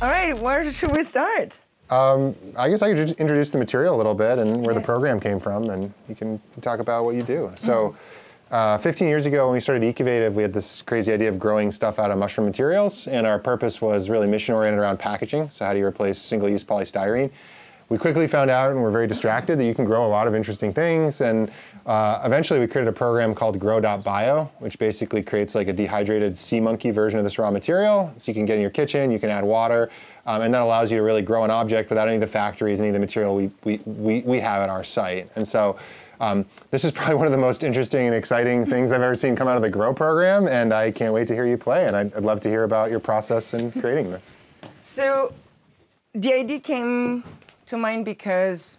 All right, where should we start? I guess I could just introduce the material a little bit and where the program came from, and you can talk about what you do. So 15 years ago when we started Ecovative, we had this crazy idea of growing stuff out of mushroom materials, and our purpose was really mission-oriented around packaging. So how do you replace single-use polystyrene? We quickly found out, and we're very distracted, that you can grow a lot of interesting things, and eventually we created a program called Grow.bio, which basically creates like a dehydrated sea monkey version of this raw material. So you can get in your kitchen, you can add water, and that allows you to really grow an object without any of the factories, any of the material we have at our site. And so this is probably one of the most interesting and exciting things I've ever seen come out of the Grow program, and I can't wait to hear you play, and I'd love to hear about your process in creating this. So the idea came to mind because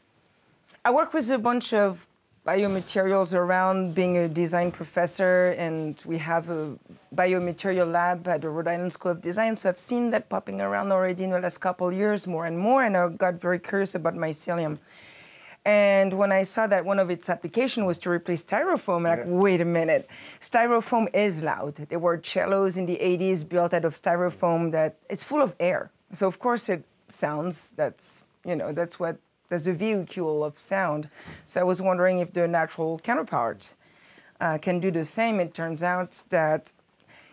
I work with a bunch of biomaterials around, being a design professor, and we have a biomaterial lab at the Rhode Island School of Design, so I've seen that popping around already in the last couple of years more and more, and I got very curious about mycelium. And when I saw that one of its applications was to replace styrofoam, I'm like, wait a minute, styrofoam is loud. There were cellos in the 80s built out of styrofoam that it's full of air. So of course it sounds, that's the vehicle of sound. So I was wondering if the natural counterpart can do the same. It turns out that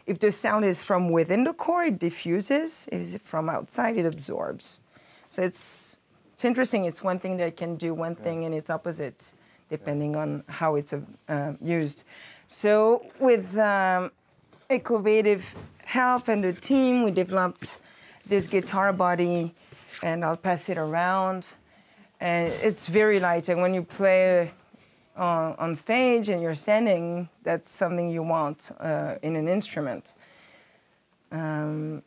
if the sound is from within the core, it diffuses. If it's from outside, it absorbs. So it's interesting. It's one thing that can do one thing and its opposite, depending on how it's used. So with Ecovative help and the team, we developed this guitar body, and I'll pass it around. And it's very light, and when you play on stage and you're standing, that's something you want in an instrument. And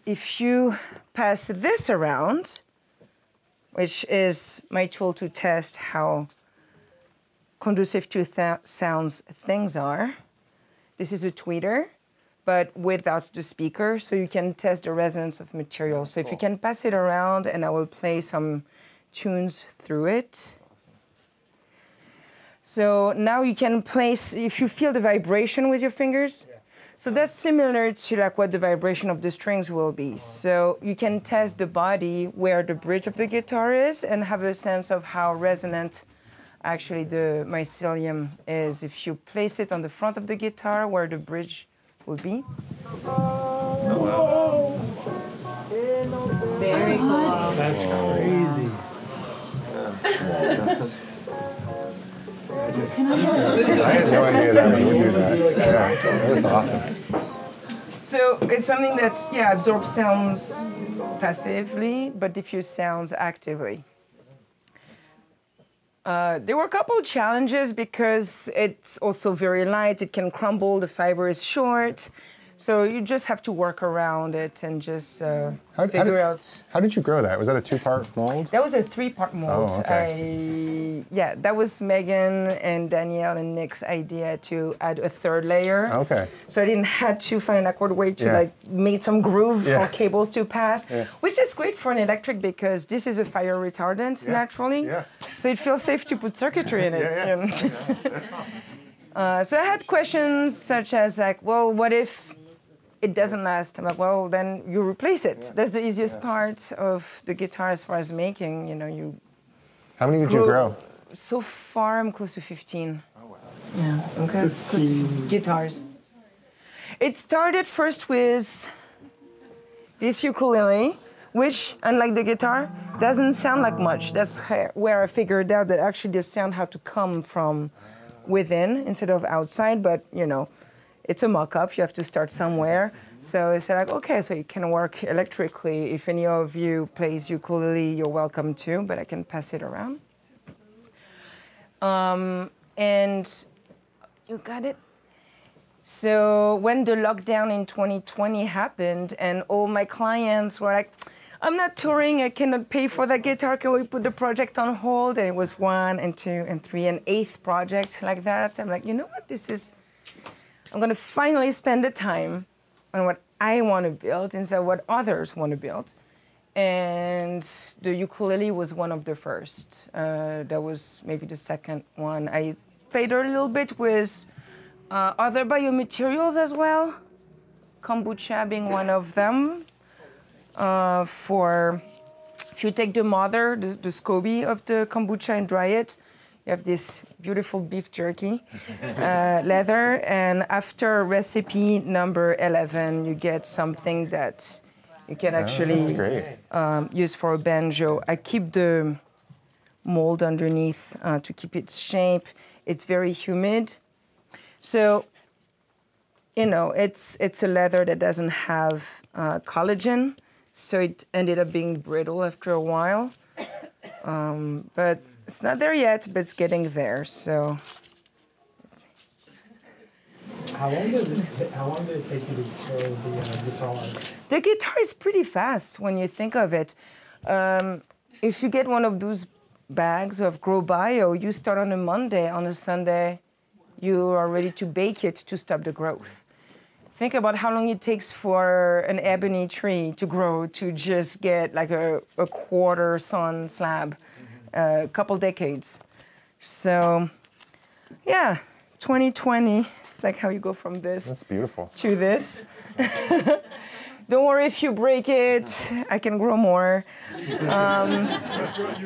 if you pass this around, which is my tool to test how conducive to sounds things are, this is a tweeter, but without the speaker, so you can test the resonance of material. So if you can pass it around, and I will play some tunes through it. So now you can place, if you feel the vibration with your fingers, so that's similar to like what the vibration of the strings will be. So you can test the body where the bridge of the guitar is and have a sense of how resonant actually the mycelium is. If you place it on the front of the guitar where the bridge will be. Oh, wow. Very cool. That's crazy. I had no idea that we would do that. Yeah, that's awesome. So it's something that, absorbs sounds passively, but diffuse sounds actively. There were a couple of challenges because it's also very light, it can crumble, the fiber is short, so you just have to work around it and just figure out. How did you grow that? Was that a 2-part mold? That was a 3-part mold. Oh, okay. That was Megan and Danielle and Nick's idea to add a 3rd layer. Okay. So I didn't have to find an awkward way to make some groove for cables to pass, which is great for an electric because this is a fire retardant naturally. Yeah. So it feels safe to put circuitry in it. So I had questions such as like, well, what if it doesn't last? I'm like, well, then you replace it. That's the easiest part of the guitar as far as making, How many did you grow? So far, I'm close to 15. Oh, wow. Yeah, I'm close to guitars. It started first with this ukulele, which, unlike the guitar, doesn't sound like much. That's where I figured out that actually the sound had to come from within instead of outside, but, it's a mock-up, you have to start somewhere. So I said, like, okay, so it can work electrically. If any of you plays ukulele, you're welcome to, but I can pass it around. And you got it? So when the lockdown in 2020 happened and all my clients were like, I'm not touring, I cannot pay for that guitar, can we put the project on hold? And it was 1 and 2 and 3 and 8th project like that. I'm like, you know what, I'm gonna finally spend the time on what I wanna build instead of what others wanna build. And the ukulele was one of the first. That was maybe the second one. I played a little bit with other biomaterials as well, kombucha being one of them. if you take the mother, the SCOBY of the kombucha and dry it, you have this beautiful beef jerky leather. And after recipe number 11, you get something that you can actually use for a banjo. I keep the mold underneath to keep its shape. It's very humid. So, you know, it's a leather that doesn't have collagen. So it ended up being brittle after a while. But it's not there yet, but it's getting there. So. How long did it take you to grow the guitar? The guitar is pretty fast when you think of it. If you get one of those bags of Grow Bio, you start on a Monday, on a Sunday, you are ready to bake it to stop the growth. Think about how long it takes for an ebony tree to grow to just get like a quarter sun slab, a couple decades. So, yeah, 2020, it's like how you go from this That's beautiful. to this. Don't worry if you break it, I can grow more.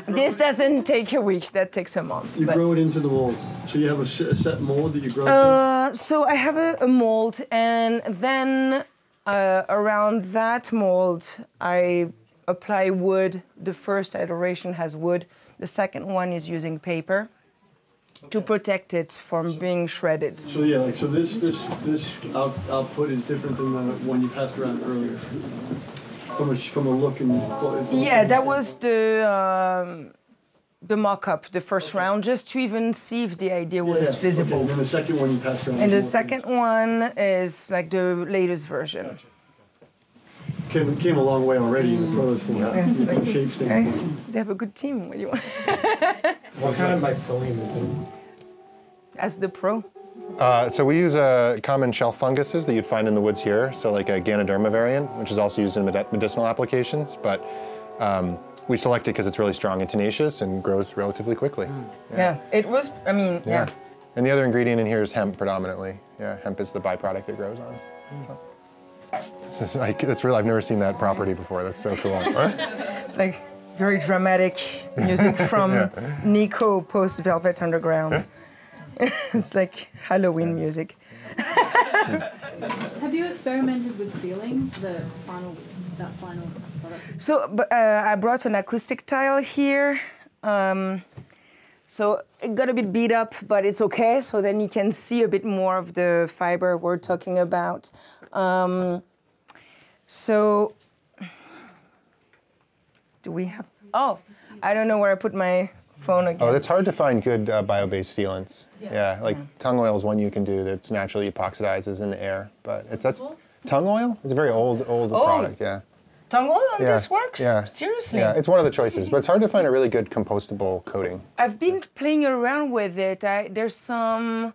This doesn't take a week, that takes a month. You grow it into the mold. So you have a set mold that you grow So I have a mold, and then around that mold, I apply wood. The first iteration has wood. The second one is using paper to protect it from being shredded. So yeah, like so this output is different than the one you passed around earlier. From a look and Yeah, that was the mock-up, the first round, just to even see if the idea was visible. Okay, and then the second one you passed around. And the second one is like the latest version. Came a long way already in the pros from a shape standpoint. They have a good team. What do you want? What kind of mycelium is it? As the pro. So we use common shelf funguses that you'd find in the woods here, so like a Ganoderma variant, which is also used in medicinal applications, but we select it because it's really strong and tenacious and grows relatively quickly. Yeah, it was, I mean, yeah. And the other ingredient in here is hemp predominantly. Yeah, hemp is the byproduct it grows on. So. That's really, I've never seen that property before. That's so cool. It's like very dramatic music from Nico post Velvet Underground. It's like Halloween music. Have you experimented with sealing that final product? So I brought an acoustic tile here. So it got a bit beat up, but it's okay. So then you can see a bit more of the fiber we're talking about. So, do we have, oh, I don't know where I put my phone again. Oh, it's hard to find good bio-based sealants. Yeah, like tongue oil is one you can do that's naturally epoxidizes in the air, but that's tongue oil? It's a very old product, yeah. Tongue oil on this works? Yeah. Seriously? Yeah, it's one of the choices, but it's hard to find a really good compostable coating. I've been playing around with it. There's some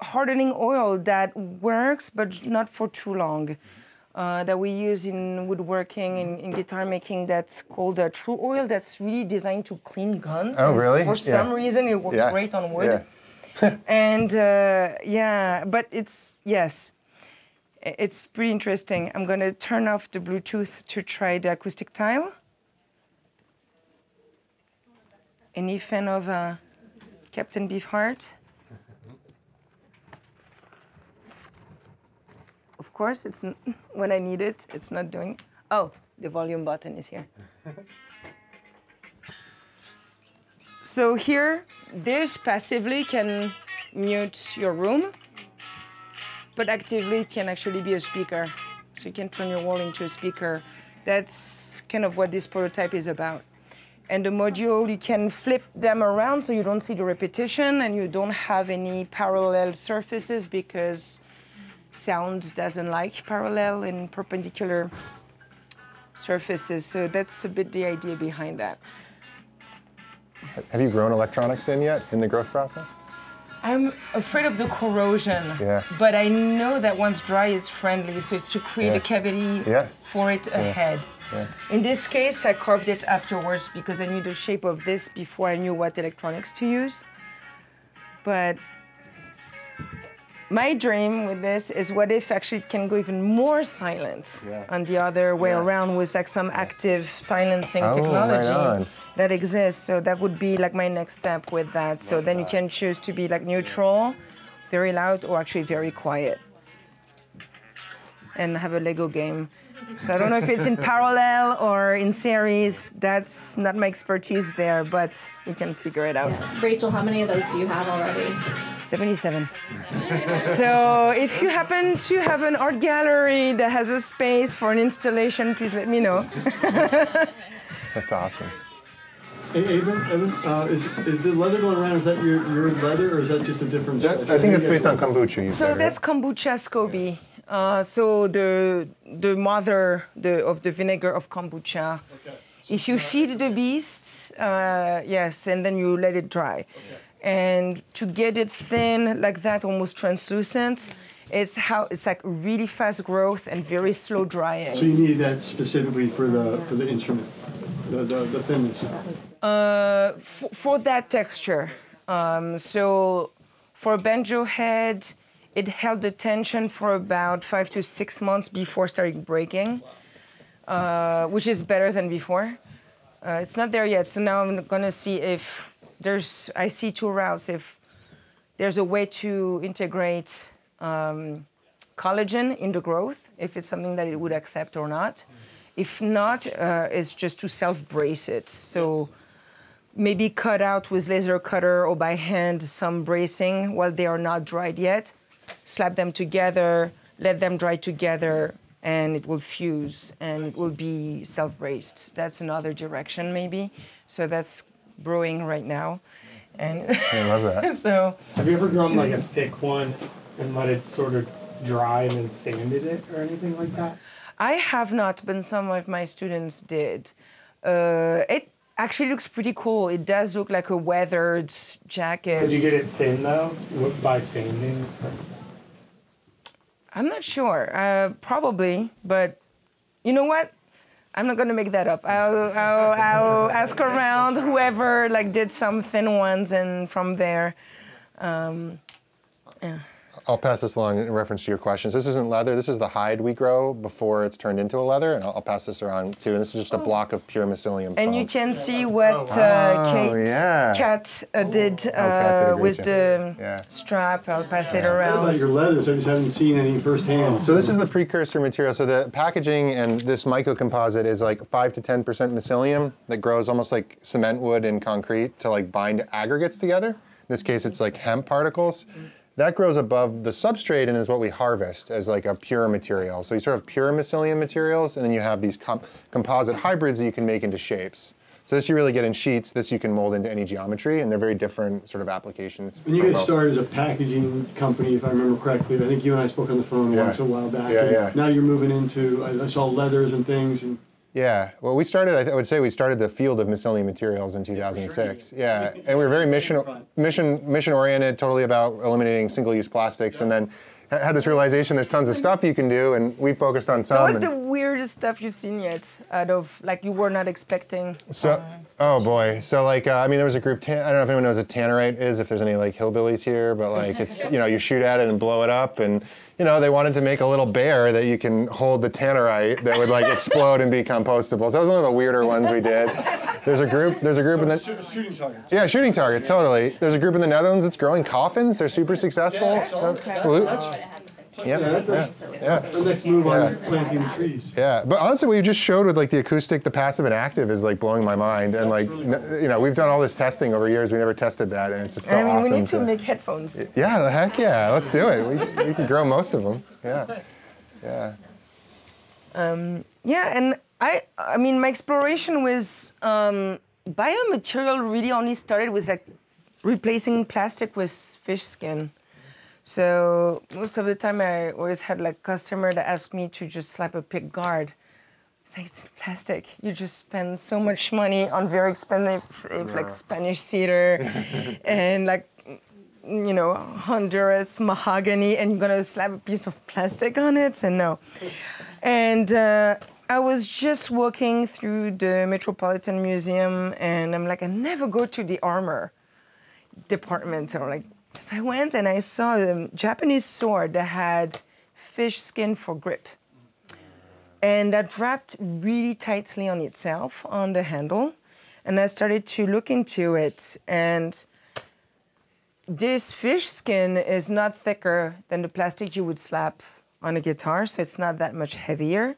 hardening oil that works, but not for too long, that we use in woodworking, in guitar making, that's called a true oil, that's really designed to clean guns. Oh, really? For some reason, it works great on wood. Yeah. And but it's pretty interesting. I'm gonna turn off the Bluetooth to try the acoustic tile. Any fan of Captain Beefheart? Of course, it's when I need it, it's not doing. Oh, the volume button is here. So here, this passively can mute your room, but actively can actually be a speaker. So you can turn your wall into a speaker. That's kind of what this prototype is about. And the module, you can flip them around so you don't see the repetition and you don't have any parallel surfaces because sound doesn't like parallel and perpendicular surfaces. So that's a bit the idea behind that. Have you grown electronics in yet in the growth process? I'm afraid of the corrosion, Yeah. but I know that once dry is friendly, so it's to create a cavity for it ahead. Yeah. In this case, I carved it afterwards because I knew the shape of this before I knew what electronics to use. But my dream with this is what if actually it can go even more silent on the other way around with like some active silencing technology that exists. So that would be like my next step with that. So then you can choose to be like neutral, very loud, or actually very quiet. And have a Lego game. So I don't know if it's in parallel or in series. That's not my expertise there, but we can figure it out. Rachel, how many of those do you have already? 77. So if you happen to have an art gallery that has a space for an installation, please let me know. That's awesome. Hey, Eben, is the leather going around, is that your leather, or is that just a different... I think it's based on kombucha. So that's kombucha SCOBY. So the mother of the vinegar of kombucha. Okay. If you feed the beast, yes, and then you let it dry. Okay. And to get it thin like that, almost translucent, it's like really fast growth and very slow drying. So you need that specifically for the instrument, the thinness. For that texture. So for a banjo head, it held the tension for about 5 to 6 months before starting breaking, which is better than before. It's not there yet, so now I'm gonna see if I see two routes, if there's a way to integrate collagen in the growth, if it's something that it would accept or not. If not, it's just to self-brace it. So maybe cut out with laser cutter or by hand some bracing while they are not dried yet. Slap them together, let them dry together, and it will fuse and it will be self-braced. That's another direction maybe. So that's brewing right now. And I love that. So, have you ever grown like a thick one and let it sort of dry and then sanded it or anything like that? I have not, but some of my students did. It actually looks pretty cool. It does look like a weathered jacket. Did you get it thin though by sanding? I'm not sure. Probably, but you know what? I'm not gonna make that up. I'll ask around whoever like did some thin ones, and from there, yeah. I'll pass this along in reference to your questions. This isn't leather. This is the hide we grow before it's turned into a leather, and I'll pass this around too. And this is just a block of pure mycelium And foam. you can see what Kat did with the strap. I'll pass it around. About your leathers, I just haven't seen any firsthand. So this is the precursor material. So the packaging and this mycocomposite is like 5 to 10% mycelium that grows almost like cement wood and concrete to like bind aggregates together. In this case, it's like hemp particles. That grows above the substrate and is what we harvest as like a pure material. So you sort of pure mycelium materials, and then you have these composite hybrids that you can make into shapes. So this you really get in sheets. This you can mold into any geometry, and they're very different sort of applications. When you guys started as a packaging company, if I remember correctly, I think you and I spoke on the phone once a while back. Yeah. Now you're moving into, I saw leathers and things. And yeah, well, we started, I would say we started the field of mycelium materials in 2006. Yeah, and we were very mission-oriented, totally about eliminating single-use plastics, and then had this realization there's tons of stuff you can do, and we focused on some. So what's the weirdest stuff you've seen yet, out of, like, you were not expecting? So, oh boy, so like, I mean, there was a group, I don't know if anyone knows what tannerite is, if there's any like hillbillies here, but like, it's, you know, you shoot at it and blow it up, and you know, they wanted to make a little bear that you can hold the tannerite that would like explode and be compostable. So that was one of the weirder ones we did. There's a group in the... Shooting targets. Yeah, shooting targets, totally. There's a group in the Netherlands that's growing coffins. They're super successful. The next move on planting trees. Yeah, but honestly, what you just showed with like the acoustic, the passive and active is like blowing my mind. And like, you know, we've done all this testing over years. We never tested that, and it's just so awesome. I mean, we need to make headphones. Yeah, the heck yeah, let's do it. We can grow most of them. Yeah, yeah. Yeah, and I mean, my exploration with biomaterial really only started with like replacing plastic with fish skin. So most of the time I always had like customer that asked me to just slap a pick guard. It's like, it's plastic. You just spend so much money on very expensive like Spanish cedar and like, you know, Honduras mahogany, and you're gonna slap a piece of plastic on it? And no. And I was just walking through the Metropolitan Museum, and I'm like, I never go to the armor department or like So I went and I saw a Japanese sword that had fish skin for grip. And that wrapped really tightly on itself on the handle. And I started to look into it. And this fish skin is not thicker than the plastic you would slap on a guitar, so it's not that much heavier.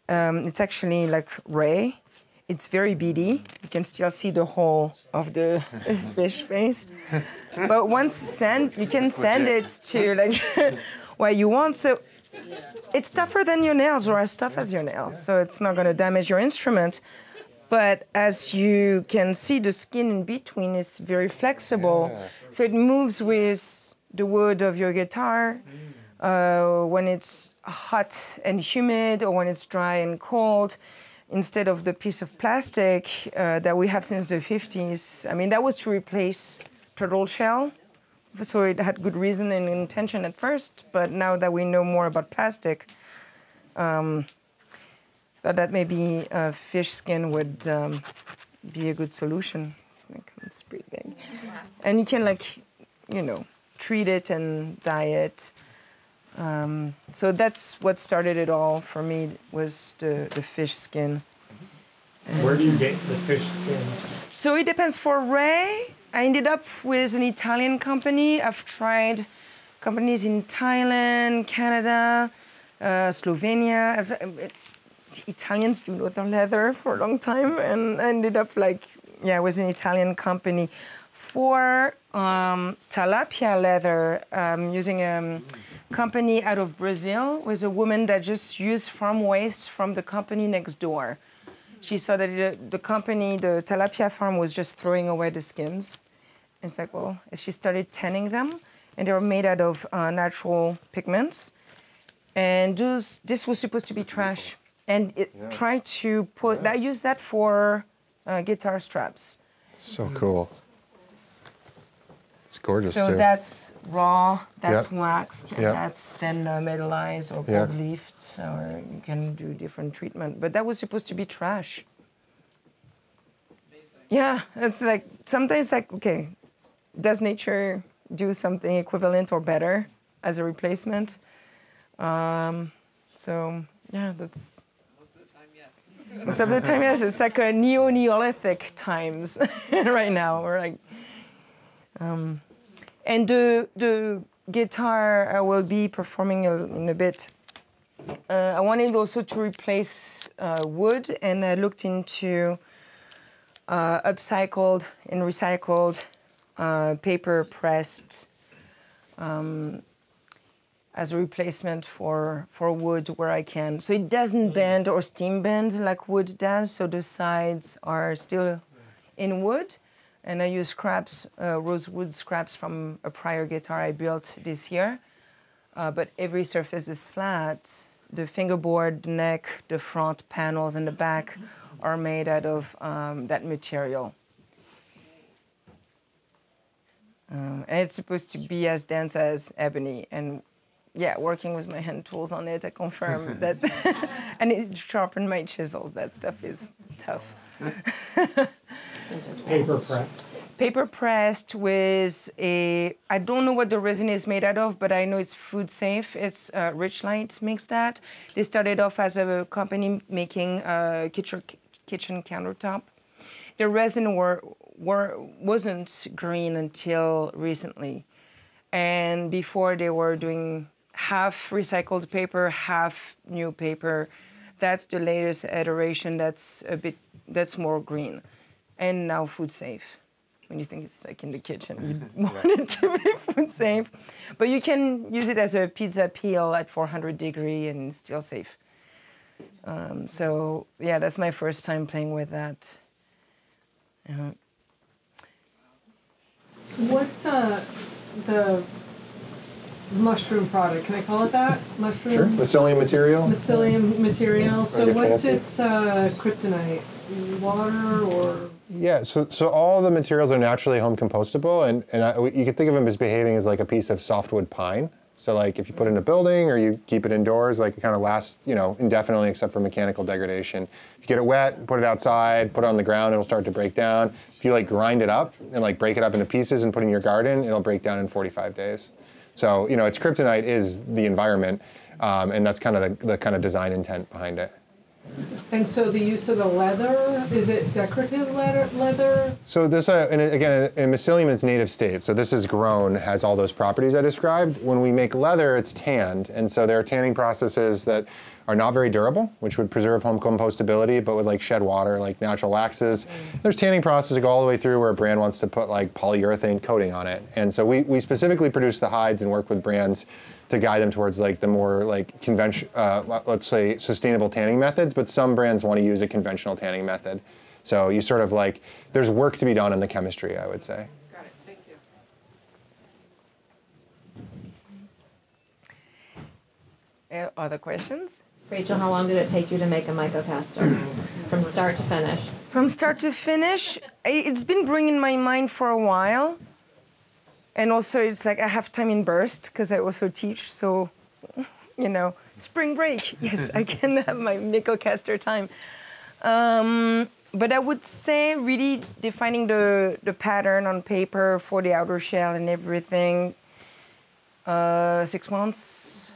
It's actually like ray. It's very beady. You can still see the hole of the fish face. But once you can sand it to like where you want. So it's tougher than your nails or as tough as your nails. So it's not going to damage your instrument. But as you can see, the skin in between is very flexible. Yeah. So it moves with the wood of your guitar. When it's hot and humid or when it's dry and cold, instead of the piece of plastic that we have since the 50s. I mean, that was to replace turtle shell. So it had good reason and intention at first, but now that we know more about plastic, thought that maybe fish skin would be a good solution. It's pretty big. And you can treat it and dye it. So that's what started it all for me, was the fish skin. And where do you get the fish skin? So it depends. For Ray, I ended up with an Italian company. I've tried companies in Thailand, Canada, Slovenia. Italians do leather for a long time, and I ended up with an Italian company. For tilapia leather, using a company out of Brazil, with a woman that just used farm waste from the company next door. She saw that the company, the tilapia farm, was just throwing away the skins. And it's like, well, she started tanning them, and they were made out of natural pigments. And this was supposed to be trash. And it tried to I used that for guitar straps. So cool. It's gorgeous, so too. that's raw, that's waxed, and that's then metallized or gold leafed, or you can do different treatment. But that was supposed to be trash. Yeah, it's like, sometimes okay, does nature do something equivalent or better as a replacement? So, yeah, that's... Most of the time, yes. Most of the time, yes. It's like a Neolithic times right now. We're like... and the guitar I will be performing in a bit. I wanted also to replace wood, and I looked into upcycled and recycled paper pressed as a replacement for wood where I can. So it doesn't bend or steam bend like wood does, so the sides are still in wood. And I use scraps, rosewood scraps from a prior guitar I built this year. But every surface is flat. The fingerboard, the neck, the front panels, and the back are made out of that material. And it's supposed to be as dense as ebony. And yeah, working with my hand tools on it, I confirm that. And it sharpened my chisels. That stuff is tough. It's paper pressed. Paper pressed with I don't know what the resin is made out of, but I know it's food safe. It's Richlight makes that. They started off as a company making kitchen countertop. The resin wasn't green until recently. And before they were doing half recycled paper, half new paper. That's the latest iteration that's more green. And now food safe. When you think it's like in the kitchen, you want it to be food safe. But you can use it as a pizza peel at 400 degrees and it's still safe. So yeah, that's my first time playing with that. So what's the mushroom product? Can I call it that? Mushroom? Sure. Mycelium material? Mycelium material. So what's its kryptonite? Water or? Yeah, so all the materials are naturally home compostable, and you can think of them as behaving as like a piece of softwood pine. So like if you put it in a building or you keep it indoors, like it kind of lasts, you know, indefinitely except for mechanical degradation. If you get it wet, put it outside, put it on the ground, it'll start to break down. If you like grind it up and like break it up into pieces and put it in your garden, it'll break down in 45 days. So, you know, its kryptonite is the environment, and that's kind of the kind of design intent behind it. And so the use of the leather, is it decorative leather? So this, and again, in Mycelium, it's native state. So this is grown, has all those properties I described. When we make leather, it's tanned. And so there are tanning processes that are not very durable, which would preserve home compostability, but would like shed water, like natural waxes. There's tanning processes that go all the way through where a brand wants to put like polyurethane coating on it. And so we specifically produce the hides and work with brands to guide them towards like the more like let's say sustainable tanning methods, but some brands want to use a conventional tanning method. So you sort of like, there's work to be done in the chemistry, I would say. Got it. Thank you. Other questions? Rachel, how long did it take you to make a Mycocaster from start to finish? From start to finish, it's been brewing in my mind for a while. And also it's like I have time in burst because I also teach, so, you know, spring break, yes, I can have my Mycocaster time. But I would say really defining the pattern on paper for the outer shell and everything, 6 months.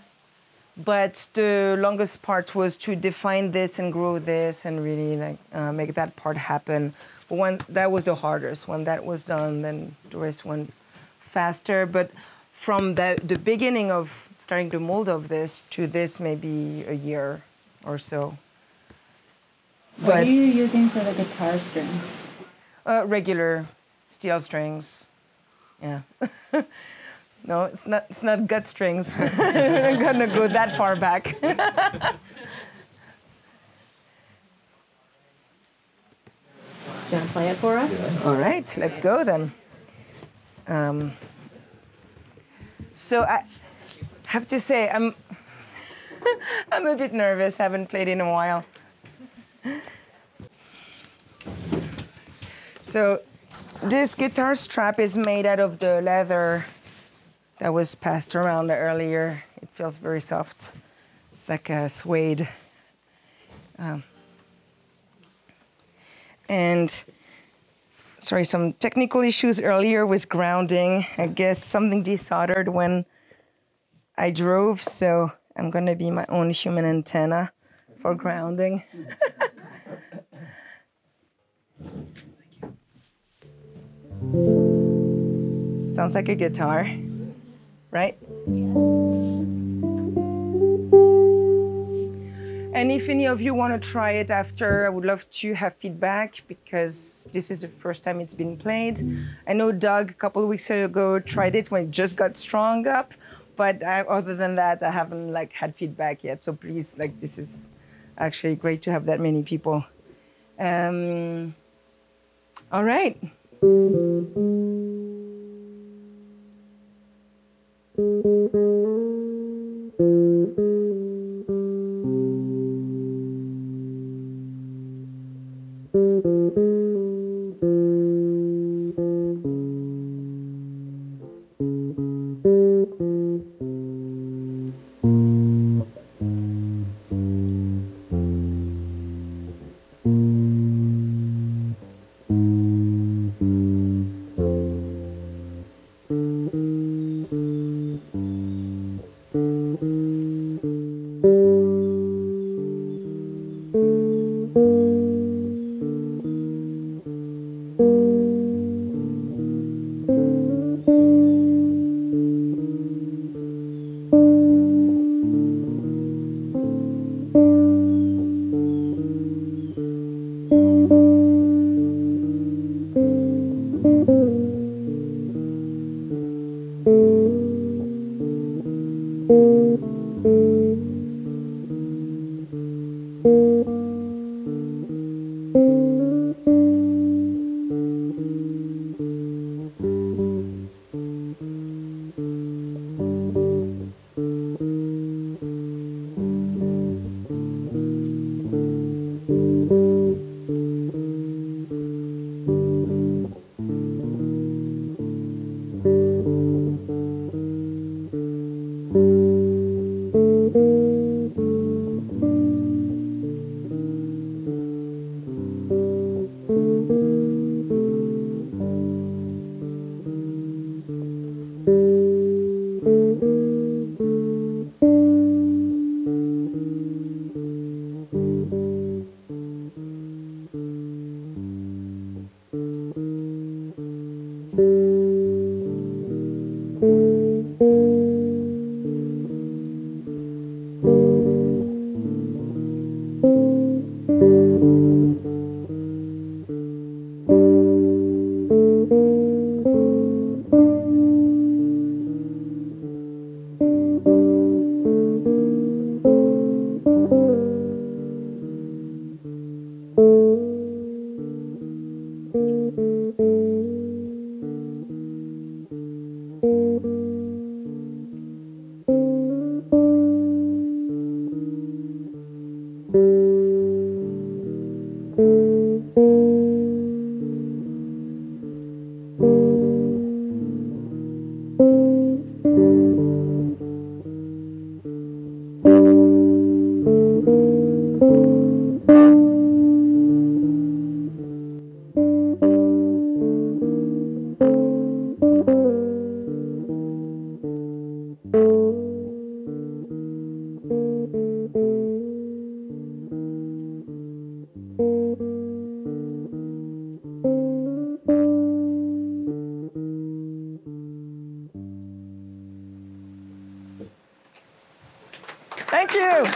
But the longest part was to define this and grow this and really like make that part happen. But that was the hardest. When that was done, then the rest went faster. But from the beginning of starting to mold of this to this, maybe a year or so. What are you using for the guitar strings? Regular steel strings. Yeah. No, it's not gut strings. I'm gonna go that far back. Do you want to play it for us? All right, let's go then. So I have to say, I'm a bit nervous. I haven't played in a while. So this guitar strap is made out of the leather that was passed around earlier. It feels very soft. It's like a suede. And sorry, some technical issues earlier with grounding. I guess something desoldered when I drove, so I'm gonna be my own human antenna for grounding. Sounds like a guitar, right? And if any of you want to try it after, I would love to have feedback because this is the first time it's been played. I know Doug a couple of weeks ago tried it when it just got strung up, but other than that, I haven't like had feedback yet. So please, like, this is actually great to have that many people. All right. Thank you.